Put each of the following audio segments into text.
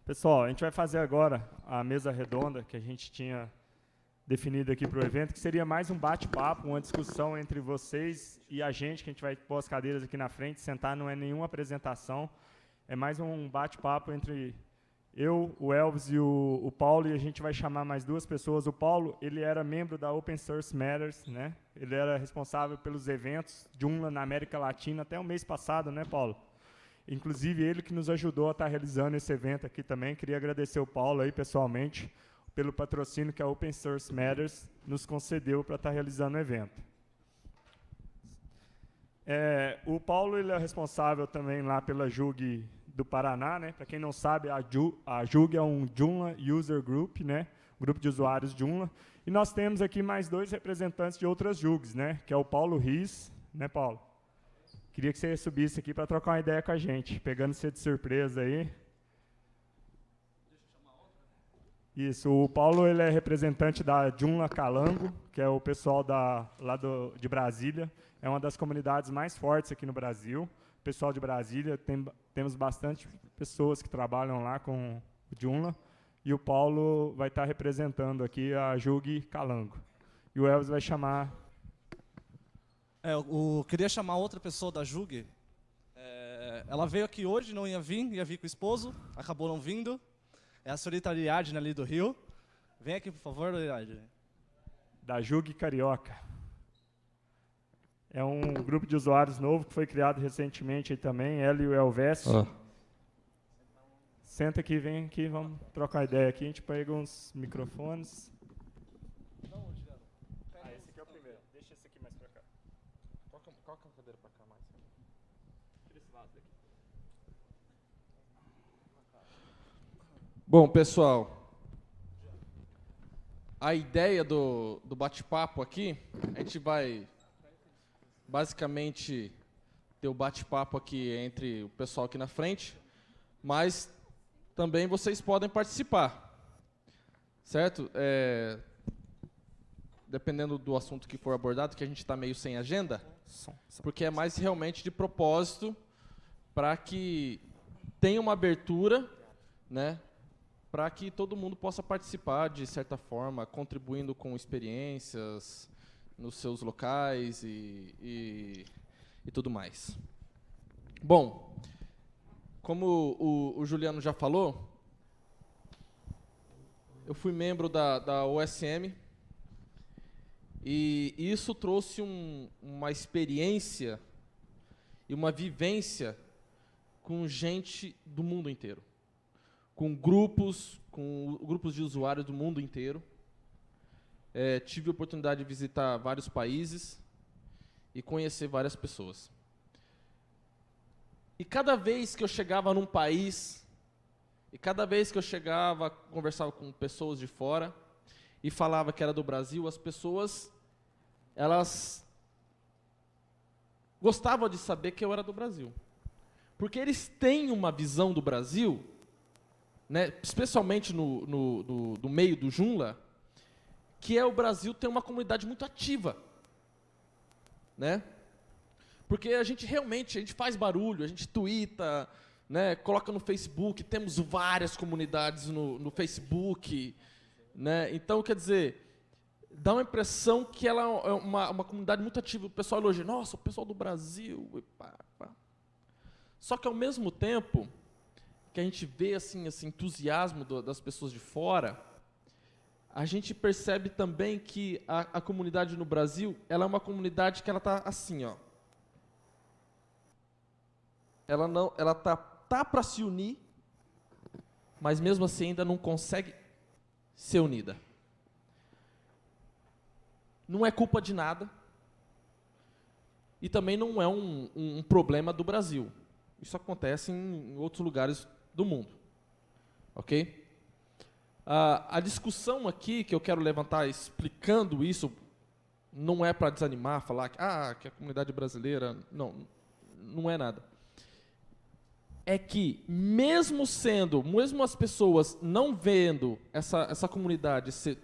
Pessoal, a gente vai fazer agora a mesa redonda que a gente tinha definido aqui para o evento, que seria mais um bate-papo, uma discussão entre vocês e a gente, que a gente vai pôr as cadeiras aqui na frente, sentar, não é nenhuma apresentação, é mais um bate-papo entre eu, o Elvis e o Paulo, e a gente vai chamar mais duas pessoas. O Paulo, ele era membro da Open Source Matters, né? Ele era responsável pelos eventos Joomla na América Latina até o mês passado, né, Paulo? Inclusive, ele que nos ajudou a estar realizando esse evento aqui também. Queria agradecer o Paulo aí, pessoalmente, pelo patrocínio que a Open Source Matters nos concedeu para estar realizando o evento. O Paulo ele é responsável também lá pela JUG do Paraná, né? Para quem não sabe, a JUG é um Joomla User Group, né? Grupo de usuários Joomla. E nós temos aqui mais dois representantes de outras JUGs, né? Que é o Paulo Riz, né, Paulo? Queria que você subisse aqui para trocar uma ideia com a gente, pegando você de surpresa aí. Deixa eu chamar outra. Isso, o Paulo ele é representante da Joomla Calango, que é o pessoal de Brasília. É uma das comunidades mais fortes aqui no Brasil. O pessoal de Brasília, temos bastante pessoas que trabalham lá com o Joomla. E o Paulo vai estar representando aqui a JUG Calango. E o Elvis vai chamar... Eu queria chamar outra pessoa da JUG. Ela veio aqui hoje, não ia vir com o esposo, acabou não vindo. É a senhorita Ariadne ali do Rio. Vem aqui, por favor, Ariadne. Da JUG Carioca. É um grupo de usuários novo que foi criado recentemente aí também, ela e o Elvésio. Senta aqui, vem aqui, vamos trocar ideia aqui. A gente pega uns microfones. Esse aqui é o primeiro. Deixa esse aqui mais pra cá. Coloca a cadeira pra cá mais. Tira esse vaso daqui. Bom, pessoal, a ideia do bate-papo aqui, a gente vai basicamente ter o bate-papo aqui entre o pessoal aqui na frente, mas também vocês podem participar, certo? Dependendo do assunto que for abordado, que a gente está meio sem agenda, porque é mais realmente de propósito para que tenha uma abertura, né, para que todo mundo possa participar de certa forma, contribuindo com experiências nos seus locais e tudo mais. Bom, como o Juliano já falou, eu fui membro da OSM, e isso trouxe uma experiência e uma vivência com gente do mundo inteiro, com grupos de usuários do mundo inteiro. Tive a oportunidade de visitar vários países e conhecer várias pessoas. E cada vez que eu chegava num país, e cada vez que eu chegava, conversava com pessoas de fora, e falava que era do Brasil, as pessoas, elas gostavam de saber que eu era do Brasil. Porque eles têm uma visão do Brasil, né, especialmente no meio do Joomla, que o Brasil tem uma comunidade muito ativa. Né? Porque a gente faz barulho, a gente twitta, né, coloca no Facebook, temos várias comunidades no Facebook, né? Então, quer dizer, dá uma impressão que ela é uma comunidade muito ativa. O pessoal elogia, nossa, o pessoal do Brasil. E pá, pá. Só que, ao mesmo tempo que a gente vê assim, esse entusiasmo das pessoas de fora, a gente percebe também que a comunidade no Brasil, ela é uma comunidade que ela está assim, ó. Ela tá para se unir, mas mesmo assim ainda não consegue ser unida. Não é culpa de nada, e também não é um problema do Brasil. Isso acontece em outros lugares do mundo. Ok? A discussão aqui que eu quero levantar explicando isso, não é para desanimar, falar que a comunidade brasileira... Não é nada. É que, mesmo as pessoas não vendo essa comunidade ser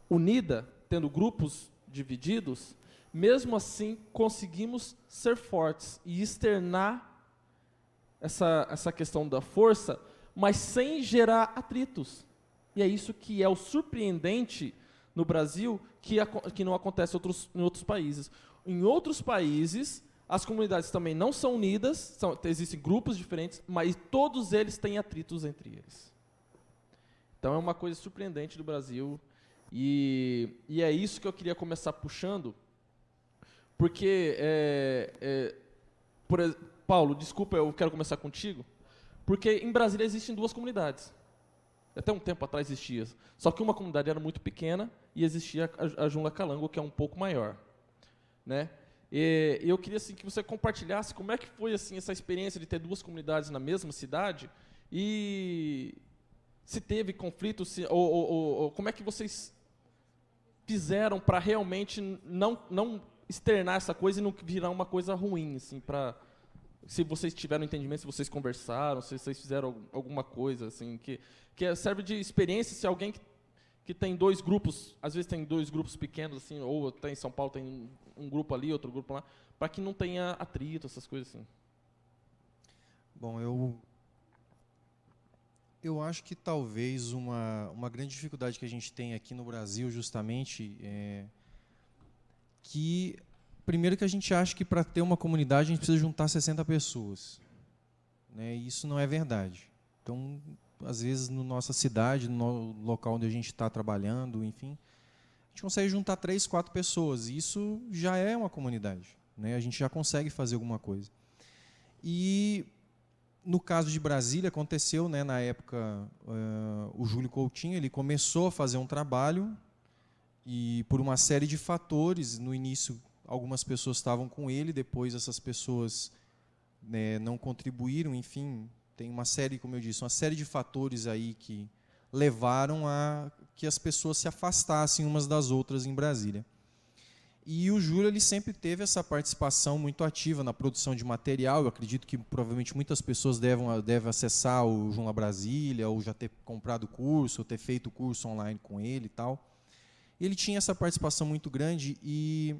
unida, tendo grupos divididos, mesmo assim conseguimos ser fortes e externar essa questão da força, mas sem gerar atritos. E é isso que é o surpreendente no Brasil, que não acontece em outros países. Em outros países, as comunidades também não são unidas, existem grupos diferentes, mas todos eles têm atritos entre eles. Então é uma coisa surpreendente do Brasil, e é isso que eu queria começar puxando, porque, Paulo, desculpa, eu quero começar contigo, porque em Brasília existem 2 comunidades. Até um tempo atrás existia. Só que uma comunidade era muito pequena e existia a Jungla Calango, que é um pouco maior. Né? E eu queria assim, que você compartilhasse como é que foi assim, essa experiência de ter 2 comunidades na mesma cidade e se teve conflito, ou como é que vocês fizeram para realmente não externar essa coisa e não virar uma coisa ruim, assim, se vocês tiveram entendimento, se vocês conversaram, se vocês fizeram alguma coisa, assim, que serve de experiência se alguém que tem 2 grupos, às vezes tem 2 grupos pequenos, assim, ou tem em São Paulo tem um grupo ali, outro grupo lá, para que não tenha atrito, essas coisas assim. Bom, eu acho que talvez uma grande dificuldade que a gente tem aqui no Brasil, justamente, é que, primeiro que a gente acha que para ter uma comunidade a gente precisa juntar 60 pessoas. Né? E isso não é verdade. Então, às vezes, na nossa cidade, no local onde a gente está trabalhando, enfim, a gente consegue juntar 3, 4 pessoas. E isso já é uma comunidade. Né? A gente já consegue fazer alguma coisa. E, no caso de Brasília, aconteceu, né, na época, o Júlio Coutinho ele começou a fazer um trabalho e, por uma série de fatores, no início, algumas pessoas estavam com ele, depois essas pessoas, né, não contribuíram, enfim, tem uma série, como eu disse, uma série de fatores aí que levaram a que as pessoas se afastassem umas das outras em Brasília. E o Júlio ele sempre teve essa participação muito ativa na produção de material. Eu acredito que provavelmente muitas pessoas devem acessar o Jungla Brasília, ou já ter comprado o curso, ou ter feito o curso online com ele e tal. Ele tinha essa participação muito grande e,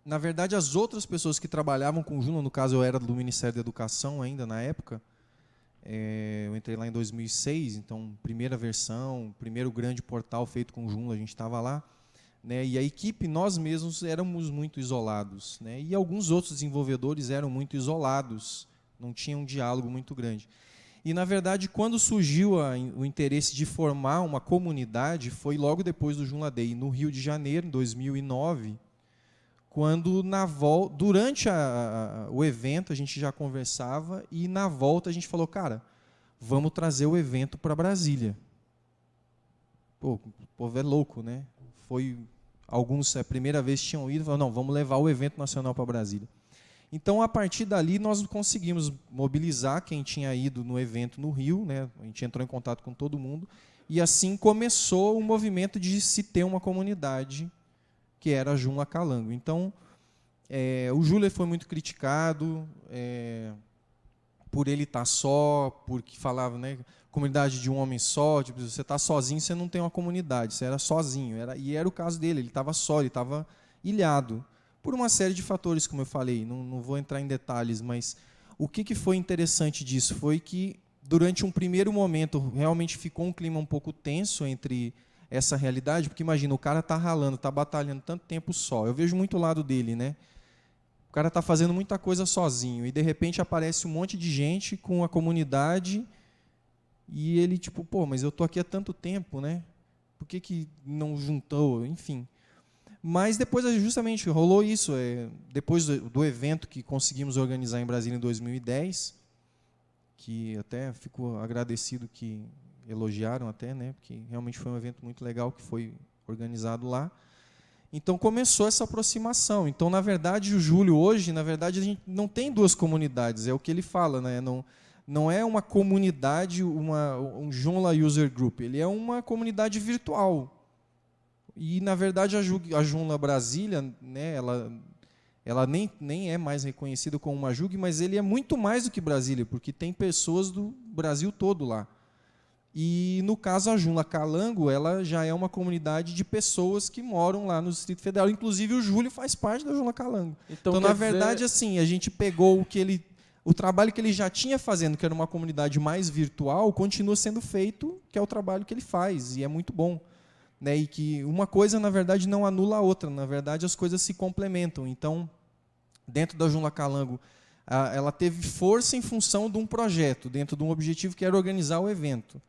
na verdade, as outras pessoas que trabalhavam com o Jungla, no caso eu era do Ministério da Educação ainda na época, eu entrei lá em 2006, então primeira versão, primeiro grande portal feito com o Jungla, a gente estava lá. Né, e a equipe, nós mesmos, éramos muito isolados. Né, e alguns outros desenvolvedores eram muito isolados, não tinham um diálogo muito grande. E, na verdade, quando surgiu o interesse de formar uma comunidade, foi logo depois do Jungla Day, no Rio de Janeiro, em 2009, quando, durante o evento, a gente já conversava, e na volta a gente falou, cara, vamos trazer o evento para Brasília. Pô, o povo é louco, né? Alguns a primeira vez tinham ido, falaram, não, vamos levar o evento nacional para Brasília. Então, a partir dali, nós conseguimos mobilizar quem tinha ido no evento no Rio, né? A gente entrou em contato com todo mundo, e assim começou o movimento de se ter uma comunidade, que era a Jungla Calango. Então, o Júlio foi muito criticado, por ele estar só, porque falava, né, comunidade de um homem só, tipo, você está sozinho, você não tem uma comunidade, você era sozinho. E era o caso dele, ele estava só, ele estava ilhado, por uma série de fatores, como eu falei, não vou entrar em detalhes, mas o que foi interessante disso foi que, durante um primeiro momento, realmente ficou um clima um pouco tenso entre essa realidade, porque imagina, o cara está ralando, está batalhando tanto tempo só, eu vejo muito o lado dele, né? O cara está fazendo muita coisa sozinho e, de repente, aparece um monte de gente com a comunidade e ele, tipo, pô, mas eu estou aqui há tanto tempo, né? Por que não juntou? Enfim. Mas depois, justamente, rolou isso. Depois do evento que conseguimos organizar em Brasília em 2010, que até fico agradecido que elogiaram até, né? Porque realmente foi um evento muito legal que foi organizado lá. Então, começou essa aproximação. Então, na verdade, o Júlio hoje, na verdade, a gente não tem 2 comunidades, é o que ele fala, né? Não é uma comunidade, um Jungla User Group, ele é uma comunidade virtual. E, na verdade, a Jungla Brasília, né, ela nem é mais reconhecida como uma JUG, mas ele é muito mais do que Brasília, porque tem pessoas do Brasil todo lá. E, no caso, a Jungla Calango, ela já é uma comunidade de pessoas que moram lá no Distrito Federal. Inclusive, o Júlio faz parte da Jungla Calango. Então, na verdade, assim, a gente pegou o trabalho que ele já tinha fazendo, que era uma comunidade mais virtual, continua sendo feito, que é o trabalho que ele faz, e é muito bom. Né? E que uma coisa, na verdade, não anula a outra, na verdade, as coisas se complementam. Então, dentro da Joomla Calango, ela teve força em função de um projeto, dentro de um objetivo que era organizar o evento.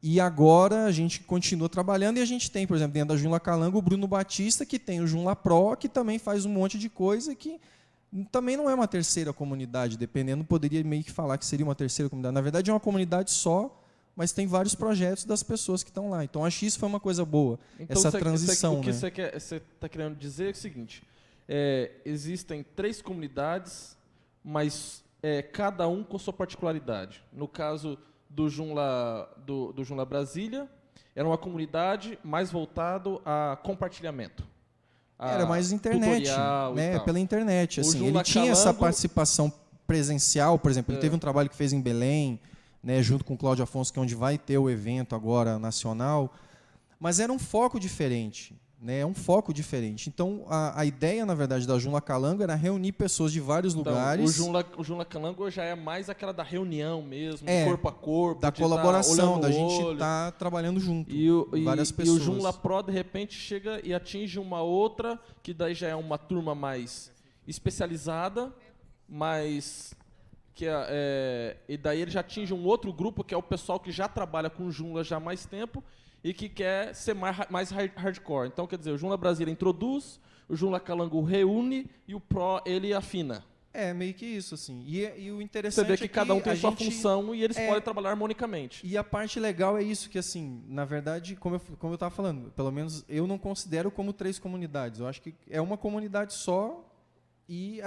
E agora a gente continua trabalhando e a gente tem, por exemplo, dentro da Joomla Calango, o Bruno Batista, que tem o Joomla Pro, que também faz um monte de coisa que também não é uma terceira comunidade, dependendo, poderia meio que falar que seria uma terceira comunidade. Na verdade, é uma comunidade só, mas tem vários projetos das pessoas que estão lá. Então, acho que isso foi uma coisa boa, Então, essa transição. O que né? você está querendo dizer é o seguinte, existem 3 comunidades, mas cada um com sua particularidade. No caso do Joomla Brasília, era uma comunidade mais voltado a compartilhamento. Era mais internet, né? Pela internet. Assim, ele tinha essa participação presencial, por exemplo, ele teve um trabalho que fez em Belém, né, junto com o Cláudio Afonso, que é onde vai ter o evento agora nacional, mas era um foco diferente. Né, um foco diferente. Então, a ideia, na verdade, da Joomla Calango era reunir pessoas de vários lugares. O Joomla Calango já é mais aquela da reunião mesmo, corpo a corpo. Da colaboração, da gente estar trabalhando junto, várias pessoas. E o Joomla Pro, de repente, chega e atinge uma outra, que daí já é uma turma mais especializada, e daí ele já atinge um outro grupo, que é o pessoal que já trabalha com Joomla já há mais tempo, e que quer ser mais hardcore. Então, quer dizer, o Joomla Brasília introduz, o Joomla Calango reúne e o Pro, ele afina. Meio que isso, assim. E o interessante você vê que cada um tem sua função e eles podem trabalhar harmonicamente. E a parte legal é isso, que assim, na verdade, como eu estava falando, pelo menos eu não considero como 3 comunidades. Eu acho que é uma comunidade só e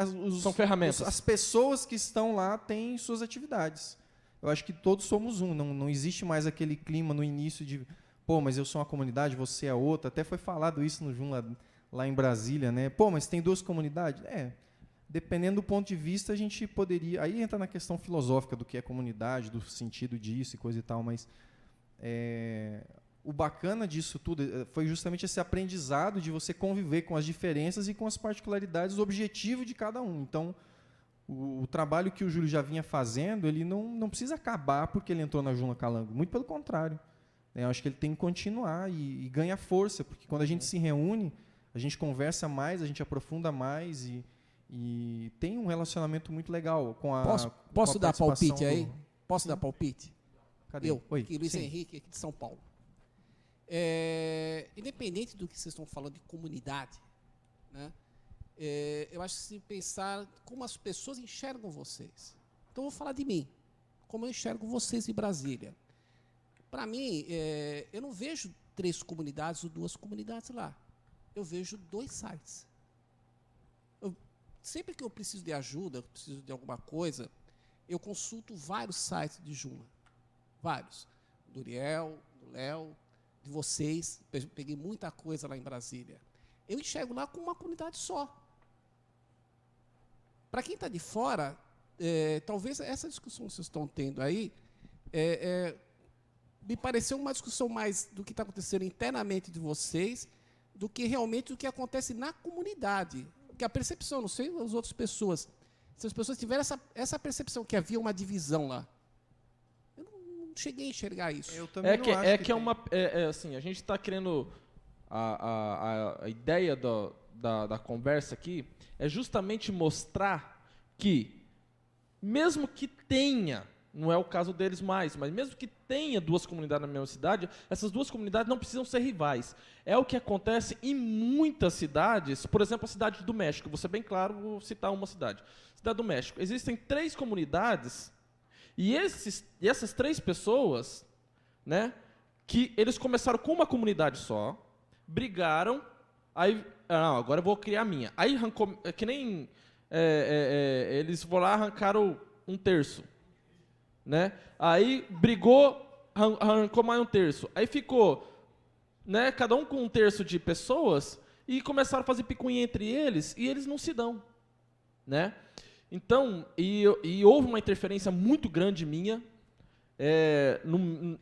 são ferramentas. As pessoas que estão lá têm suas atividades. Eu acho que todos somos um. Não existe mais aquele clima no início de... Pô, mas eu sou uma comunidade, você é outra. Até foi falado isso no Joomla lá em Brasília, né? Pô, mas tem 2 comunidades? Dependendo do ponto de vista, a gente poderia... Aí entra na questão filosófica do que é comunidade, do sentido disso e coisa e tal, mas o bacana disso tudo foi justamente esse aprendizado de você conviver com as diferenças e com as particularidades, o objetivo de cada um. Então, o trabalho que o Júlio já vinha fazendo, ele não precisa acabar porque ele entrou na Joomla Calango. Muito pelo contrário. Eu acho que ele tem que continuar e ganhar força, porque quando a gente se reúne, a gente conversa mais, a gente aprofunda mais e tem um relacionamento muito legal com a Posso com a dar palpite participação aí? Posso dar palpite? Cadê? Eu, Oi. Luiz Sim. Henrique, aqui de São Paulo. Independente do que vocês estão falando de comunidade, né, eu acho que se pensar como as pessoas enxergam vocês. Então, eu vou falar de mim, como eu enxergo vocês em Brasília. Para mim, eu não vejo 3 comunidades ou 2 comunidades lá. Eu vejo 2 sites. Sempre que eu preciso de ajuda, eu preciso de alguma coisa, eu consulto vários sites de Joomla. Vários. Do Uriel, do Léo, de vocês. Peguei muita coisa lá em Brasília. Eu enxergo lá como uma comunidade só. Para quem está de fora, talvez essa discussão que vocês estão tendo aí me pareceu uma discussão mais do que está acontecendo internamente de vocês do que realmente o que acontece na comunidade. Porque a percepção, não sei as outras pessoas, se as pessoas tiveram essa percepção que havia uma divisão lá. Eu não cheguei a enxergar isso. Eu também não acho que assim, a gente está querendo... A ideia da conversa aqui é justamente mostrar que, mesmo que tenha... Não é o caso deles mais, mas mesmo que tenha 2 comunidades na mesma cidade, essas 2 comunidades não precisam ser rivais. É o que acontece em muitas cidades, por exemplo, a cidade do México. Vou ser bem claro, vou citar uma cidade. Cidade do México. Existem 3 comunidades e essas 3 pessoas, né, que eles começaram com uma comunidade só, brigaram, aí, agora eu vou criar a minha. Aí arrancou, que nem eles vão lá arrancaram 1/3. Né? Aí brigou, arrancou mais 1/3. Aí ficou, né, cada um com 1/3 de pessoas e começaram a fazer picuinha entre eles e eles não se dão. Né? Então, e houve uma interferência muito grande minha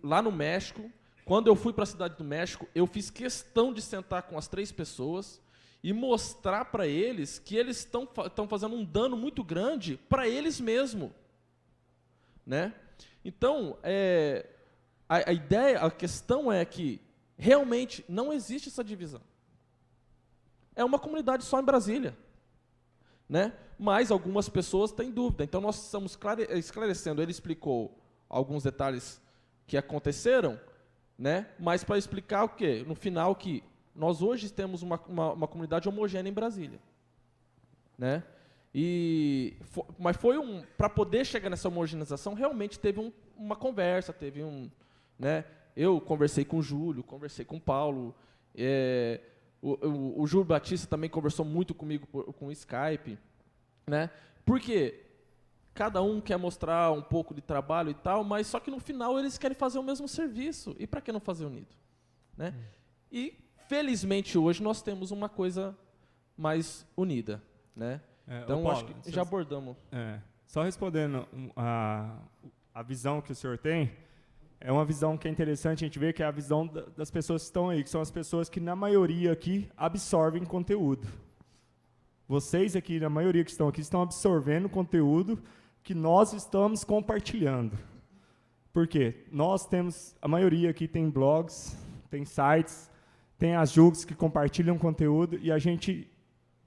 lá no México. Quando eu fui para a cidade do México, eu fiz questão de sentar com as 3 pessoas e mostrar para eles que eles estão fazendo um dano muito grande para eles mesmos, né? Então, a ideia, a questão é que realmente não existe essa divisão. É uma comunidade só em Brasília, né? Mas algumas pessoas têm dúvida. Então, nós estamos esclarecendo. Ele explicou alguns detalhes que aconteceram, né? Mas para explicar o quê? No final, que nós hoje temos uma comunidade homogênea em Brasília, né? Mas para poder chegar nessa homogeneização, realmente teve uma conversa, né? Eu conversei com o Júlio, conversei com o Paulo, o Júlio Batista também conversou muito comigo com o Skype, né? Porque cada um quer mostrar um pouco de trabalho e tal, mas só que no final eles querem fazer o mesmo serviço. E para que não fazer unido, né? E felizmente hoje nós temos uma coisa mais unida, né? Então Paulo, acho que já abordamos. Só respondendo a visão que o senhor tem, é uma visão que é interessante a gente ver, que é a visão das pessoas que estão aí, que são as pessoas que na maioria aqui absorvem conteúdo. Vocês aqui, na maioria que estão aqui, estão absorvendo conteúdo que nós estamos compartilhando. Por quê? Nós temos, a maioria aqui tem blogs, tem sites, tem as JUGs que compartilham conteúdo, e a gente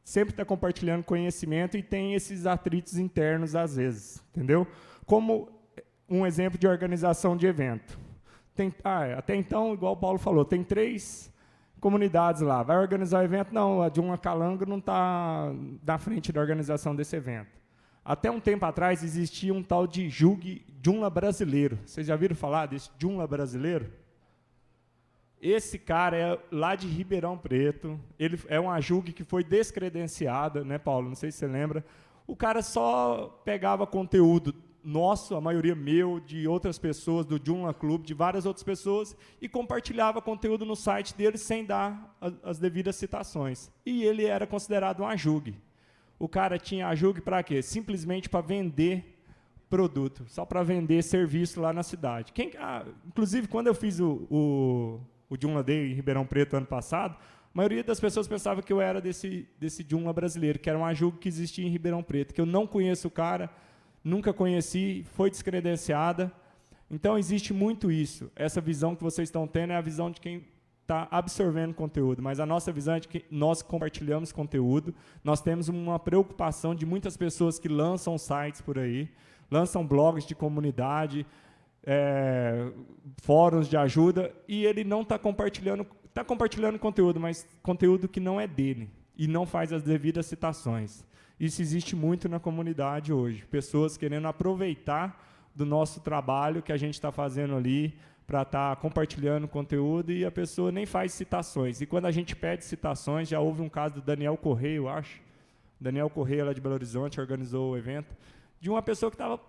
sempre está compartilhando conhecimento e tem esses atritos internos às vezes, entendeu? Como um exemplo de organização de evento. Até então, igual o Paulo falou, tem 3 comunidades lá. Vai organizar o evento? Não, a Jumla Calango não está na frente da organização desse evento. Até um tempo atrás existia um tal de Jumla brasileiro. Vocês já viram falar desse Jumla brasileiro? Esse cara é lá de Ribeirão Preto. Ele é uma JUG que foi descredenciada, né, Paulo? Não sei se você lembra. O cara só pegava conteúdo nosso, a maioria meu, de outras pessoas, do Jumla Club, de várias outras pessoas, e compartilhava conteúdo no site dele sem dar as devidas citações. E ele era considerado uma JUG. O cara tinha a JUG para quê? Simplesmente para vender produto, só para vender serviço lá na cidade. Inclusive, quando eu fiz o Jumla Day em Ribeirão Preto ano passado, a maioria das pessoas pensava que eu era desse Jumla brasileiro, que era uma JUG que existia em Ribeirão Preto, que eu não conheço o cara, nunca conheci, foi descredenciada. Então, existe muito isso. Essa visão que vocês estão tendo é a visão de quem está absorvendo conteúdo, mas a nossa visão é de que nós compartilhamos conteúdo, nós temos uma preocupação de muitas pessoas que lançam sites por aí, lançam blogs de comunidade, fóruns de ajuda, e ele não está compartilhando conteúdo, mas conteúdo que não é dele, e não faz as devidas citações. Isso existe muito na comunidade hoje, pessoas querendo aproveitar do nosso trabalho que a gente está fazendo ali, para estar compartilhando conteúdo, e a pessoa nem faz citações. E quando a gente pede citações, já houve um caso do Daniel Correia, eu acho, Daniel Correia, lá de Belo Horizonte, organizou o evento, de uma pessoa que estava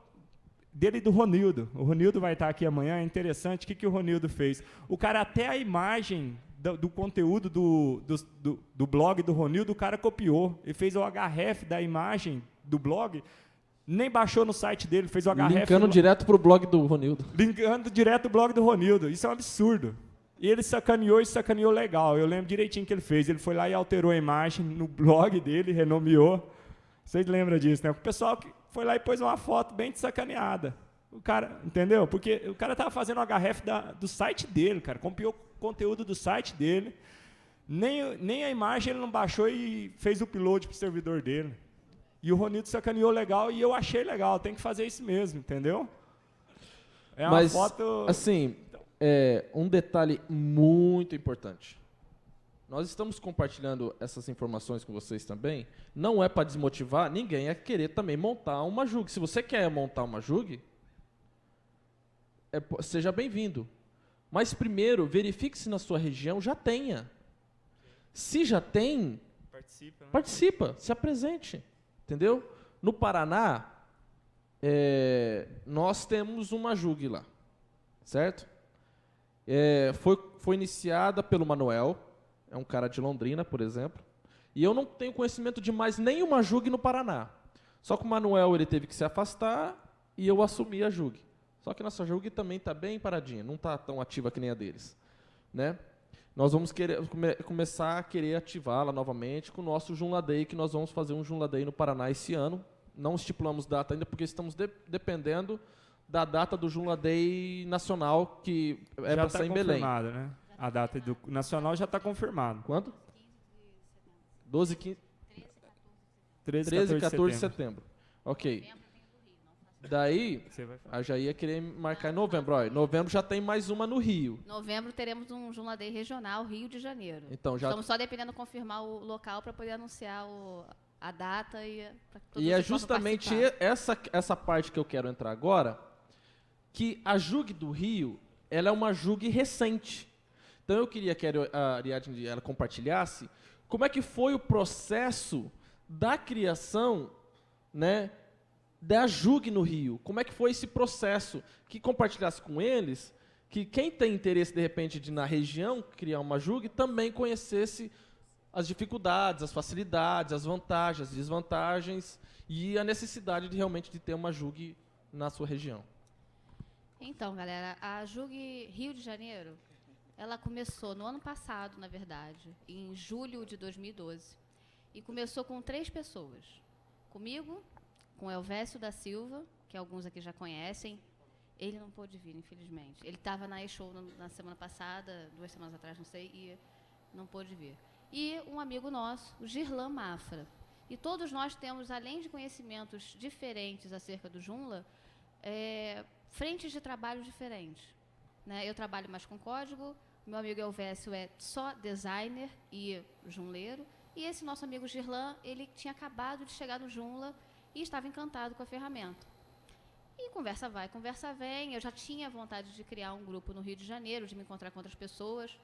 dele e do Ronildo. O Ronildo vai estar aqui amanhã, é interessante. O que o Ronildo fez? O cara, até a imagem do conteúdo do blog do Ronildo, o cara copiou. Ele fez o href da imagem do blog, nem baixou no site dele, fez o href... Linkando direto para o blog do Ronildo. Linkando direto o blog do Ronildo. Isso é um absurdo. E ele sacaneou legal. Eu lembro direitinho o que ele fez. Ele foi lá e alterou a imagem no blog dele, renomeou. Vocês lembram disso, né? O pessoal que foi lá e pôs uma foto bem de sacaneada. O cara, entendeu? Porque o cara estava fazendo o href do site dele, cara. Copiou conteúdo do site dele. Nem a imagem ele não baixou e fez o upload para o servidor dele. E o Ronildo sacaneou legal e eu achei legal. Tem que fazer isso mesmo, entendeu? É uma Mas, foto... assim, um detalhe muito importante. Nós estamos compartilhando essas informações com vocês também. Não é para desmotivar ninguém a querer também montar uma JUG. Se você quer montar uma JUG, seja bem-vindo. Mas primeiro, verifique se na sua região já tenha. Se já tem, participa, se apresente. Entendeu? No Paraná, nós temos uma JUG lá. Certo? Foi iniciada pelo Manuel. É um cara de Londrina, por exemplo. E eu não tenho conhecimento de mais nenhuma JUG no Paraná. Só que o Manuel ele teve que se afastar e eu assumi a JUG. Só que nossa JUG também está bem paradinha, não está tão ativa que nem a deles. Né? nós vamos começar a querer ativá-la novamente com o nosso Joomla Day, que nós vamos fazer um Joomla Day no Paraná esse ano. Não estipulamos data ainda, porque estamos dependendo da data do Joomla Day nacional, que é para ser em Belém. Né? A data do nacional já está confirmada. Quando? 12, 15... 13 e 14 de setembro. Ok. Daí, a já ia querer marcar em novembro. Olha, novembro já tem mais uma no Rio. Novembro teremos um Joomla Day regional, Rio de Janeiro. Então, já... Estamos só dependendo de confirmar o local para poder anunciar a data e E é justamente essa parte que eu quero entrar agora, que a JUG do Rio, ela é uma JUG recente. Então eu queria que a Ariadne ela compartilhasse como é que foi o processo da criação, né, da JUG no Rio. Como é que foi esse processo? Que compartilhasse com eles, que quem tem interesse, de repente, de na região criar uma JUG, também conhecesse as dificuldades, as facilidades, as vantagens, as desvantagens e a necessidade de realmente de ter uma JUG na sua região. Então, galera, a JUG Rio de Janeiro, ela começou no ano passado, na verdade, em julho de 2012. E começou com 3 pessoas. Comigo, com o Elvésio da Silva, que alguns aqui já conhecem. Ele não pôde vir, infelizmente. Ele estava na E-Show na semana passada, 2 semanas atrás, não sei, e não pôde vir. E um amigo nosso, o Girlan Mafra. E todos nós temos, além de conhecimentos diferentes acerca do Joomla, frentes de trabalho diferentes. Né? Eu trabalho mais com código, meu amigo Elvésio é só designer e joomleiro, e esse nosso amigo Girlan, ele tinha acabado de chegar no Joomla e estava encantado com a ferramenta. E conversa vai, conversa vem, eu já tinha vontade de criar um grupo no Rio de Janeiro, de me encontrar com outras pessoas,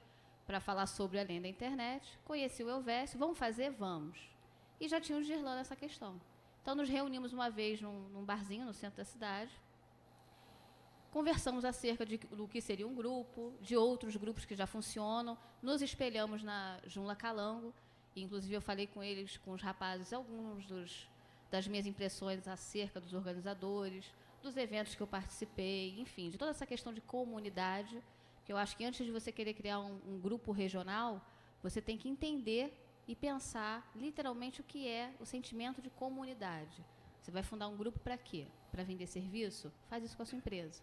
para falar sobre além da internet. Conheci o Elvésio, vamos fazer? Vamos. E já tinha o Girlan nessa questão. Então, nos reunimos uma vez num barzinho no centro da cidade, conversamos acerca do que seria um grupo, de outros grupos que já funcionam, nos espelhamos na Joomla Calango, e, inclusive eu falei com eles, com os rapazes, alguns das minhas impressões acerca dos organizadores, dos eventos que eu participei, enfim, de toda essa questão de comunidade, que eu acho que antes de você querer criar um grupo regional, você tem que entender e pensar literalmente o que é o sentimento de comunidade. Você vai fundar um grupo para quê? Para vender serviço? Faz isso com a sua empresa.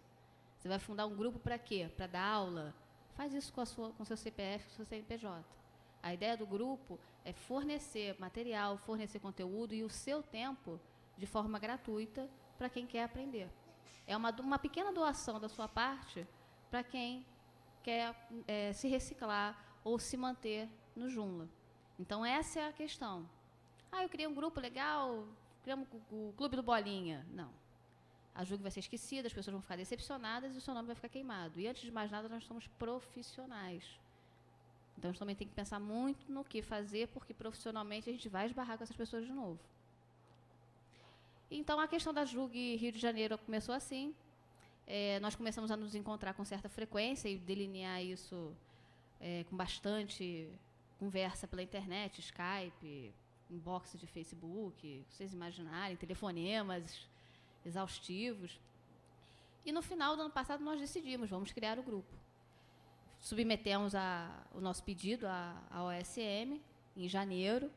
Você vai fundar um grupo para quê? Para dar aula? Faz isso com o seu CPF, com o seu CNPJ. A ideia do grupo é fornecer material, fornecer conteúdo e o seu tempo de forma gratuita para quem quer aprender. É uma pequena doação da sua parte para quem quer se reciclar ou se manter no Joomla. Então, essa é a questão. Eu criei um grupo legal, criamos o Clube do Bolinha. Não. A JUG vai ser esquecida, as pessoas vão ficar decepcionadas e o seu nome vai ficar queimado. E, antes de mais nada, nós somos profissionais. Então, a gente também tem que pensar muito no que fazer, porque profissionalmente a gente vai esbarrar com essas pessoas de novo. Então, a questão da JUG Rio de Janeiro começou assim. Nós começamos a nos encontrar com certa frequência e delinear isso com bastante conversa pela internet, Skype, inbox de Facebook, vocês imaginarem, telefonemas exaustivos. E, no final do ano passado, nós decidimos, vamos criar o grupo. Submetemos o nosso pedido à OSM em janeiro.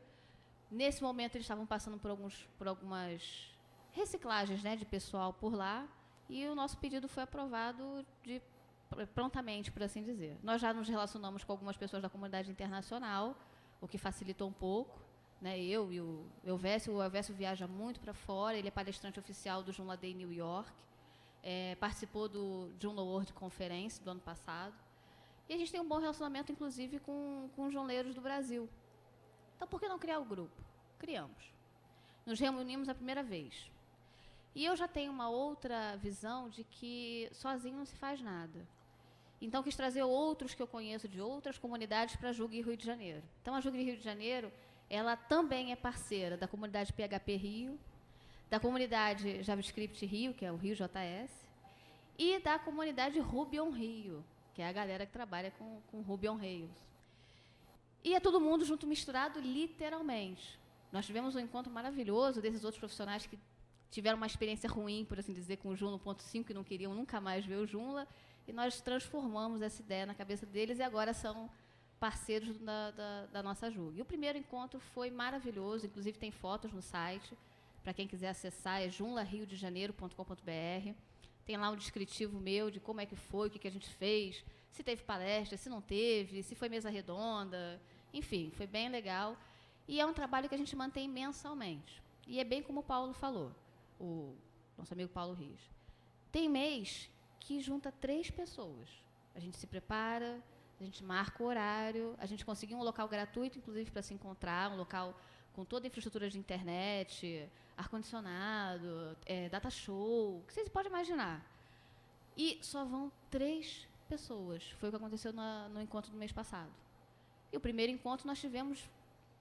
Nesse momento, eles estavam passando por algumas reciclagens, né, de pessoal por lá, e o nosso pedido foi aprovado prontamente, por assim dizer. Nós já nos relacionamos com algumas pessoas da comunidade internacional, o que facilitou um pouco. Né, eu e o Elvésio viaja muito para fora, ele é palestrante oficial do Joomla Day New York, participou do Joomla World Conference do ano passado, e a gente tem um bom relacionamento, inclusive, com os joomleiros do Brasil. Então, por que não criar o grupo? Criamos. Nos reunimos a primeira vez. E eu já tenho uma outra visão de que sozinho não se faz nada. Então, quis trazer outros que eu conheço de outras comunidades para a JUG Rio de Janeiro. Então, a JUG Rio de Janeiro, ela também é parceira da comunidade PHP Rio, da comunidade JavaScript Rio, que é o Rio JS, e da comunidade Ruby on Rio, que é a galera que trabalha com Ruby on Rails. E é todo mundo junto, misturado, literalmente. Nós tivemos um encontro maravilhoso desses outros profissionais que tiveram uma experiência ruim, por assim dizer, com o Joomla 1.5 e não queriam nunca mais ver o Joomla, e nós transformamos essa ideia na cabeça deles e agora são parceiros da nossa JUG. E o primeiro encontro foi maravilhoso, inclusive tem fotos no site, para quem quiser acessar, é junlariodejaneiro.com.br. Tem lá um descritivo meu de como é que foi, o que a gente fez, se teve palestra, se não teve, se foi mesa redonda, enfim, foi bem legal. E é um trabalho que a gente mantém mensalmente. E é bem como o Paulo falou, o nosso amigo Paulo Rios. Tem mês que junta 3 pessoas. A gente se prepara, a gente marca o horário, a gente conseguiu um local gratuito, inclusive, para se encontrar, um local com toda a infraestrutura de internet, ar-condicionado, data show, o que vocês podem imaginar. E só vão 3 pessoas. Foi o que aconteceu no encontro do mês passado. E o primeiro encontro nós tivemos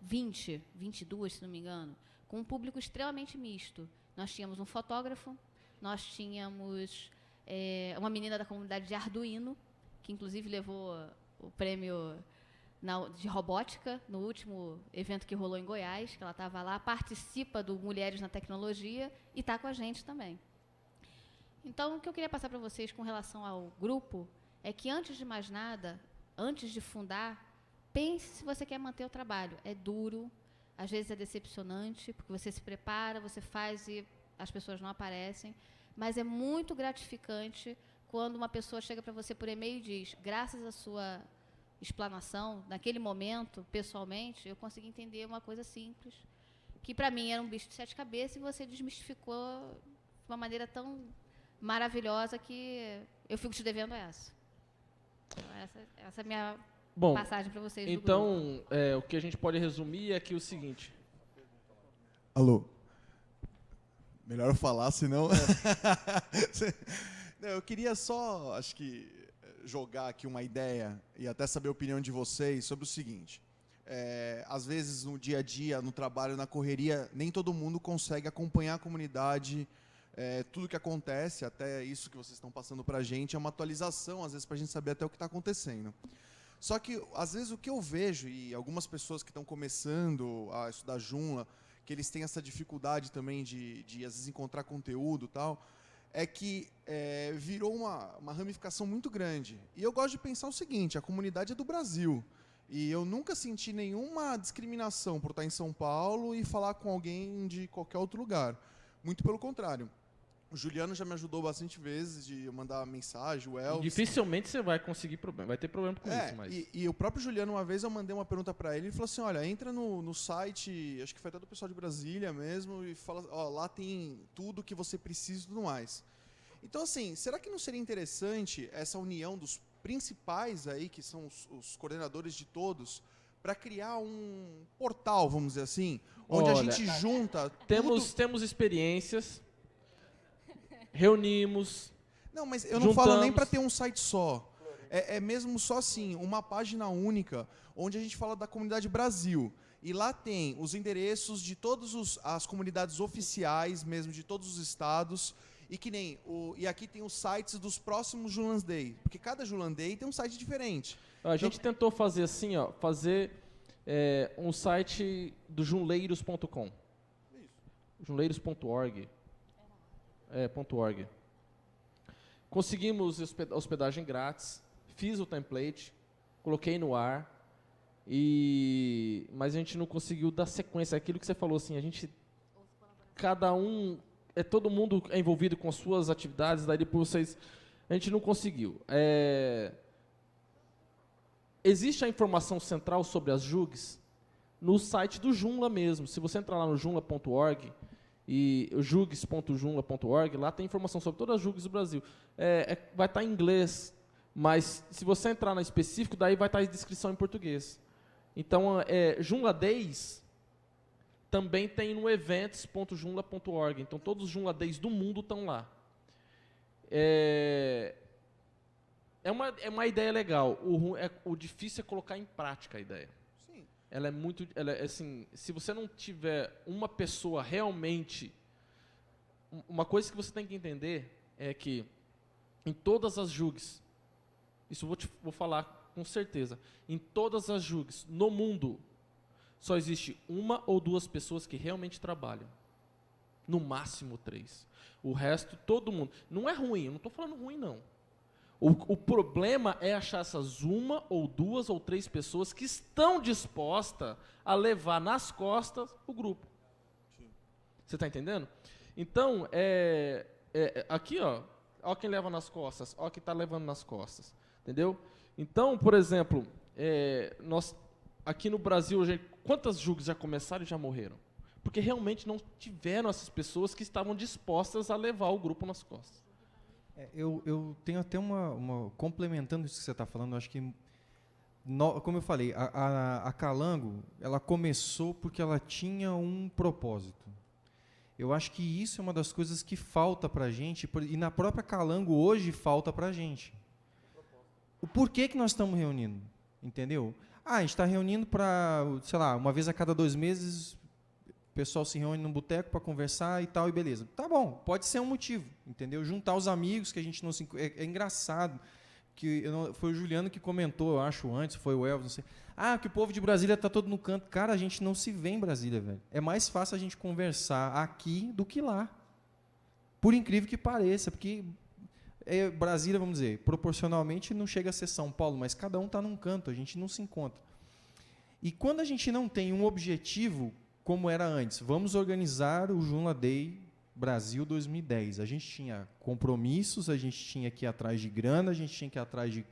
20, 22, se não me engano, com um público extremamente misto. Nós tínhamos um fotógrafo, nós tínhamos uma menina da comunidade de Arduino, que inclusive levou o prêmio de robótica no último evento que rolou em Goiás, que ela estava lá, participa do Mulheres na Tecnologia e está com a gente também. Então, o que eu queria passar para vocês com relação ao grupo é que, antes de mais nada, antes de fundar, pense se você quer manter o trabalho. É duro, às vezes é decepcionante, porque você se prepara, você faz e as pessoas não aparecem, mas é muito gratificante quando uma pessoa chega para você por e-mail e diz, graças à sua explanação, naquele momento, pessoalmente, eu consegui entender uma coisa simples, que para mim era um bicho de 7 cabeças e você desmistificou de uma maneira tão maravilhosa que eu fico te devendo essa. Então, essa é a minha passagem para vocês do grupo. Então, o que a gente pode resumir é que o seguinte... Alô? Melhor eu falar, senão... Não, eu queria só, acho que, jogar aqui uma ideia e até saber a opinião de vocês sobre o seguinte. Às vezes, no dia a dia, no trabalho, na correria, nem todo mundo consegue acompanhar a comunidade, tudo que acontece, até isso que vocês estão passando para a gente, é uma atualização, às vezes, para a gente saber até o que está acontecendo. Só que, às vezes, o que eu vejo, e algumas pessoas que estão começando a estudar Joomla, que eles têm essa dificuldade também de às vezes, encontrar conteúdo e tal, é que virou uma ramificação muito grande. E eu gosto de pensar o seguinte, a comunidade é do Brasil. E eu nunca senti nenhuma discriminação por estar em São Paulo e falar com alguém de qualquer outro lugar. Muito pelo contrário. O Juliano já me ajudou bastante vezes de mandar mensagem, o Elvis. Dificilmente você vai conseguir problema, vai ter problema com isso. Mas... E o próprio Juliano, uma vez eu mandei uma pergunta para ele, ele falou assim, olha, entra no site, acho que foi até do pessoal de Brasília mesmo, e fala, ó, lá tem tudo que você precisa e tudo mais. Então, assim, será que não seria interessante essa união dos principais aí, que são os coordenadores de todos, para criar um portal, vamos dizer assim, onde a gente junta Temos experiências... Reunimos. Não, mas eu não falo nem para ter um site só. É mesmo só assim, uma página única, onde a gente fala da comunidade Brasil. E lá tem os endereços de todas as comunidades oficiais, mesmo de todos os estados. E que nem e aqui tem os sites dos próximos Joomla Day. Porque cada Joomla Day tem um site diferente. A gente tentou fazer assim, ó, um site do joomleiros.com. Joomleiros.org. .org. Conseguimos hospedagem grátis, fiz o template, coloquei no ar, mas a gente não conseguiu dar sequência. Aquilo que você falou, assim, todo mundo é envolvido com as suas atividades, daí depois a gente não conseguiu. Existe a informação central sobre as JUGs no site do Joomla mesmo. Se você entrar lá no joomla.org, e jugs.joomla.org, lá tem informação sobre todas as JUGs do Brasil. Vai estar em inglês, mas se você entrar no específico, daí vai estar a descrição em português. Então, Joomla Days também tem no events.joomla.org. Então, todos os Joomla Days do mundo estão lá. É uma ideia legal. O difícil é colocar em prática a ideia. Assim, se você não tiver uma pessoa realmente... Uma coisa que você tem que entender é que em todas as JUGs, isso vou falar com certeza, em todas as JUGs no mundo, só existe 1 ou 2 pessoas que realmente trabalham. No máximo 3. O resto, todo mundo. Não é ruim, eu não estou falando ruim, não. O problema é achar essas 1 ou 2 ou 3 pessoas que estão dispostas a levar nas costas o grupo. Você está entendendo? Então, aqui, ó quem leva nas costas, ó quem está levando nas costas. Entendeu? Então, por exemplo, nós aqui no Brasil, quantas JUGs já começaram e já morreram? Porque realmente não tiveram essas pessoas que estavam dispostas a levar o grupo nas costas. Eu tenho até complementando isso que você está falando, eu acho que, como eu falei, a Calango, ela começou porque ela tinha um propósito. Eu acho que isso é uma das coisas que falta para a gente, e na própria Calango hoje falta para a gente. O porquê que nós estamos reunindo, entendeu? A gente está reunindo para, sei lá, uma vez a cada 2 meses, o pessoal se reúne num boteco para conversar e tal, e beleza. Tá bom, pode ser um motivo, entendeu? Juntar os amigos que a gente não se... É engraçado, que foi o Juliano que comentou, eu acho, antes, foi o Elvis, não sei. Que o povo de Brasília está todo no canto. Cara, a gente não se vê em Brasília, velho. É mais fácil a gente conversar aqui do que lá. Por incrível que pareça, porque Brasília, vamos dizer, proporcionalmente não chega a ser São Paulo, mas cada um está num canto, a gente não se encontra. E quando a gente não tem um objetivo, como era antes, vamos organizar o Joomla Day Brasil 2010. A gente tinha compromissos, a gente tinha que ir atrás de grana, a gente tinha que ir atrás de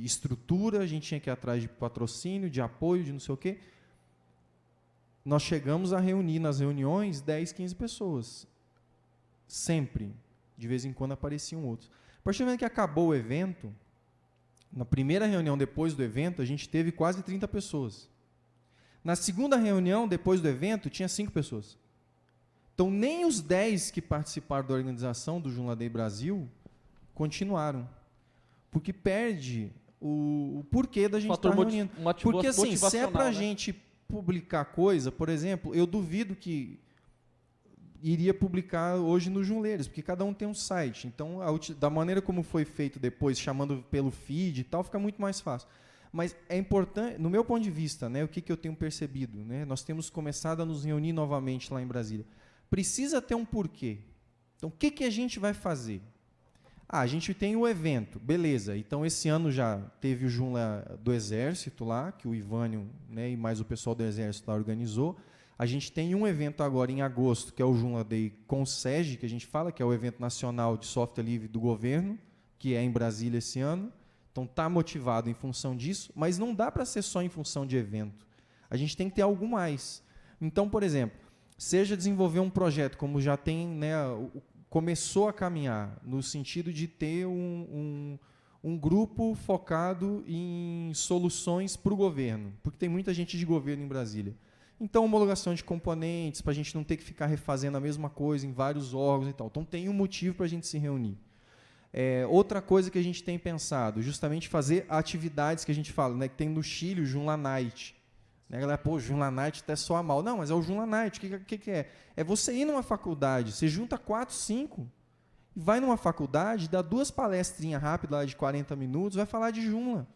estrutura, a gente tinha que ir atrás de patrocínio, de apoio, de não sei o quê. Nós chegamos a reunir nas reuniões 10, 15 pessoas. Sempre. De vez em quando apareciam outros. A partir do momento que acabou o evento, na primeira reunião depois do evento, a gente teve quase 30 pessoas. Na segunda reunião, depois do evento, tinha 5 pessoas. Então, nem os 10 que participaram da organização do Joomla Day Brasil continuaram. Porque perde o porquê da gente estar reunindo. Porque, assim, se é para a gente publicar coisa, por exemplo, eu duvido que iria publicar hoje no Joomleiros, porque cada um tem um site. Então, da maneira como foi feito depois, chamando pelo feed e tal, fica muito mais fácil. Mas é importante, no meu ponto de vista, né, o que eu tenho percebido, né, nós temos começado a nos reunir novamente lá em Brasília. Precisa ter um porquê. Então, o que a gente vai fazer? A gente tem o evento, beleza. Então, esse ano já teve o Joomla do Exército lá, que o Ivânio, né, e mais o pessoal do Exército lá organizou. A gente tem um evento agora em agosto, que é o Joomla Day com o SEGI, que a gente fala, que é o evento nacional de software livre do governo, que é em Brasília esse ano. Então, está motivado em função disso, mas não dá para ser só em função de evento. A gente tem que ter algo mais. Então, por exemplo, seja desenvolver um projeto, como já tem, né, começou a caminhar, no sentido de ter um grupo focado em soluções para o governo, porque tem muita gente de governo em Brasília. Então, homologação de componentes, para a gente não ter que ficar refazendo a mesma coisa em vários órgãos e tal. Então, tem um motivo para a gente se reunir. Outra coisa que a gente tem pensado, justamente fazer atividades que a gente fala, né, que tem no Chile o Joomla Night. Né, galera, pô, Joomla Night até soa mal. Não, mas é o Joomla Night. O que é? É você ir numa faculdade, você junta 4, 5, vai numa faculdade, dá 2 palestrinhas rápidas lá de 40 minutos, vai falar de Joomla.